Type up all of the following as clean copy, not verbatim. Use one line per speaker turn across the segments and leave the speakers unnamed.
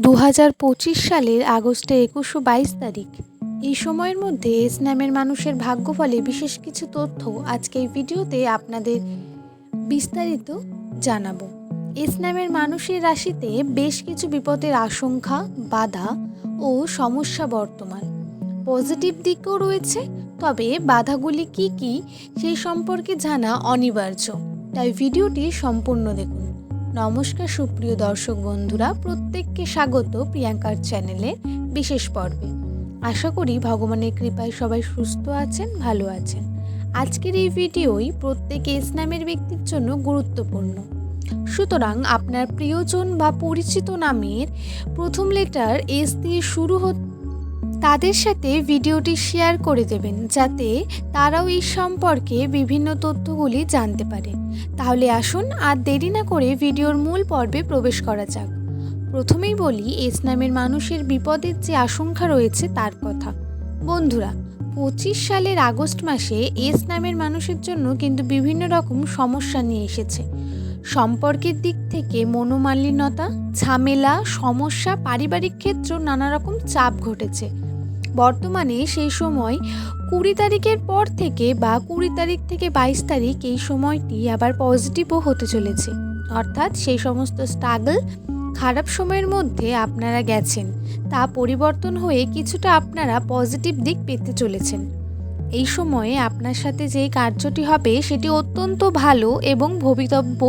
2025 সালের আগস্টের 21 ও 22 তারিখ এই সময়ের মধ্যে এস নামের মানুষের ভাগ্যফলে বিশেষ কিছু তথ্য আজকে এই ভিডিওতে আপনাদের বিস্তারিত জানাবো। এস নামের মানুষের রাশিতে বেশ কিছু বিপদের আশঙ্কা, বাধা ও সমস্যা বর্তমান। পজিটিভ দিকও রয়েছে, তবে বাধাগুলি কি কি সেই সম্পর্কে জানা অনিবার্য, তাই ভিডিওটি সম্পূর্ণ দেখুন। নমস্কার সুপ্রিয় দর্শক বন্ধুরা, প্রত্যেককে স্বাগত প্রিয়াঙ্কার চ্যানেলে বিশেষ পর্বে। আশা করি ভগবানের কৃপায় সবাই সুস্থ আছেন, ভালো আছেন। আজকের এই ভিডিওই প্রত্যেক এস নামের ব্যক্তির জন্য গুরুত্বপূর্ণ, সুতরাং আপনার প্রিয়জন বা পরিচিত নামের প্রথম লেটার এস দিয়ে শুরু তাদের সাথে ভিডিওটি শেয়ার করে দেবেন, যাতে তারাও এই সম্পর্কে বিভিন্ন তথ্যগুলি জানতে পারে। তাহলে আসুন আর দেরি না করে ভিডিওর মূল পর্বে প্রবেশ করা যাক। প্রথমেই বলি এস নামের মানুষের বিপদের যে আশঙ্কা রয়েছে তার কথা। বন্ধুরা, 25 সালের আগস্ট মাসে এস নামের মানুষের জন্য কিন্তু বিভিন্ন রকম সমস্যা নিয়ে এসেছে। সম্পর্কের দিক থেকে মনোমালিন্যতা, ঝামেলা, সমস্যা, পারিবারিক ক্ষেত্রেও নানা রকম চাপ ঘটেছে। বর্তমানে সেই সময় 20 তারিখের পর থেকে বা 20 তারিখ থেকে 22 তারিখ এই সময়টি আবার পজিটিভও হতে চলেছে, অর্থাৎ সেই সমস্ত স্ট্রাগল, খারাপ সময়ের মধ্যে আপনারা গেছেন তা পরিবর্তন হয়ে কিছুটা আপনারা পজিটিভ দিক পেতে চলেছেন। এই সময়ে আপনার সাথে যে কার্যটি হবে সেটি অত্যন্ত ভালো এবং ভবিতব্য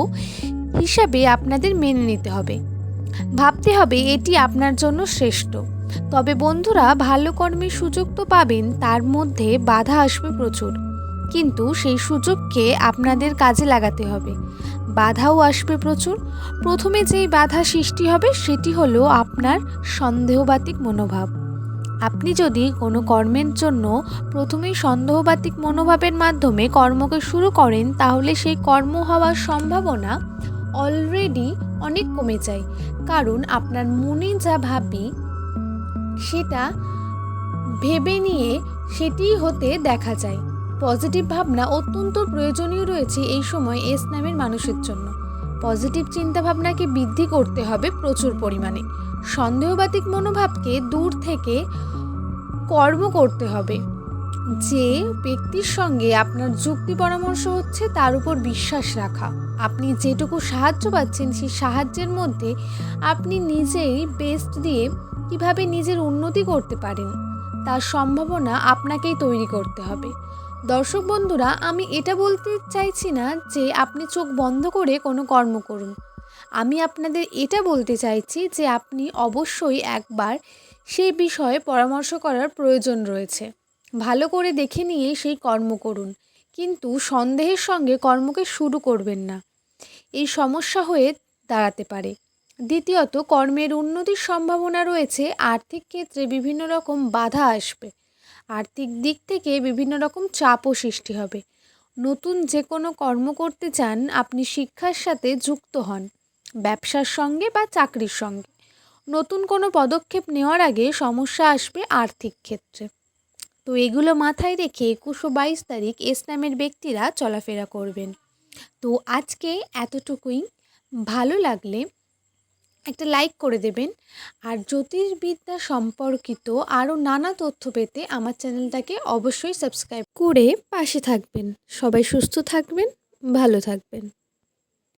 হিসাবে আপনাদের মেনে নিতে হবে, ভাবতে হবে এটি আপনার জন্য শ্রেষ্ঠ। তবে বন্ধুরা, ভালো কর্মের সুযোগ তো পাবেন, তার মধ্যে বাধা আসবে প্রচুর, কিন্তু সেই সুযোগকে আপনাদের কাজে লাগাতে হবে। বাধাও আসবে প্রচুর। প্রথমে যেই বাধা সৃষ্টি হবে সেটি হলো আপনার সন্দেহবাতিক মনোভাব। আপনি যদি কোনো কর্মের জন্য প্রথমেই সন্দেহবাতিক মনোভাবের মাধ্যমে কর্মকে শুরু করেন, তাহলে সেই কর্ম হওয়ার সম্ভাবনা অলরেডি অনেক কমে যায়, কারণ আপনার মনে যা ভাবি সেটা ভেবে নিয়ে সেটিই হতে দেখা যায়। পজিটিভ ভাবনা অত্যন্ত প্রয়োজনীয় রয়েছে এই সময় এস নামের মানুষের জন্য। পজিটিভ চিন্তাভাবনাকে বৃদ্ধি করতে হবে প্রচুর পরিমাণে। সন্দেহবাতিক মনোভাবকে দূর থেকে কর্ম করতে হবে। যে ব্যক্তির সঙ্গে আপনার যুক্তি পরামর্শ হচ্ছে তার উপর বিশ্বাস রাখা। আপনি যেটুকু সাহায্য পাচ্ছেন সেই সাহায্যের মধ্যে আপনি নিজেই বেস্ট দিয়ে কিভাবে নিজের উন্নতি করতে পারেন তার সম্ভাবনা আপনাকেই তৈরি করতে হবে। দর্শক বন্ধুরা, আমি এটা বলতে চাইছি না যে আপনি চোখ বন্ধ করে কোনো কর্ম করুন। আমি আপনাদের এটা বলতে চাইছি যে আপনি অবশ্যই একবার সেই বিষয়ে পরামর্শ করার প্রয়োজন রয়েছে। ভালো করে দেখে নিয়ে সেই কর্ম করুন, কিন্তু সন্দেহের সঙ্গে কর্মকে শুরু করবেন না। এই সমস্যা হয়ে দাঁড়াতে পারে। দ্বিতীয়ত, কর্মের উন্নতির সম্ভাবনা রয়েছে। আর্থিক ক্ষেত্রে বিভিন্ন রকম বাধা আসবে। আর্থিক দিক থেকে বিভিন্ন রকম চাপও সৃষ্টি হবে। নতুন যে কোনো কর্ম করতে চান, আপনি শিক্ষার সাথে যুক্ত হন, ব্যবসার সঙ্গে বা চাকরির সঙ্গে। নতুন কোনো পদক্ষেপ নেওয়ার আগে সমস্যা আসবে আর্থিক ক্ষেত্রে। তো এগুলো মাথায় রেখে 21 ও 22 তারিখ এস নামের ব্যক্তিরা চলাফেরা করবেন। তো আজকে এতটুকুই। ভালো লাগলে একটা লাইক করে দেবেন, আর জ্যোতির্বিদ্যা সম্পর্কিত আরও নানা তথ্য পেতে আমার চ্যানেলটাকে অবশ্যই সাবস্ক্রাইব করে পাশে থাকবেন। সবাই সুস্থ থাকবেন, ভালো থাকবেন।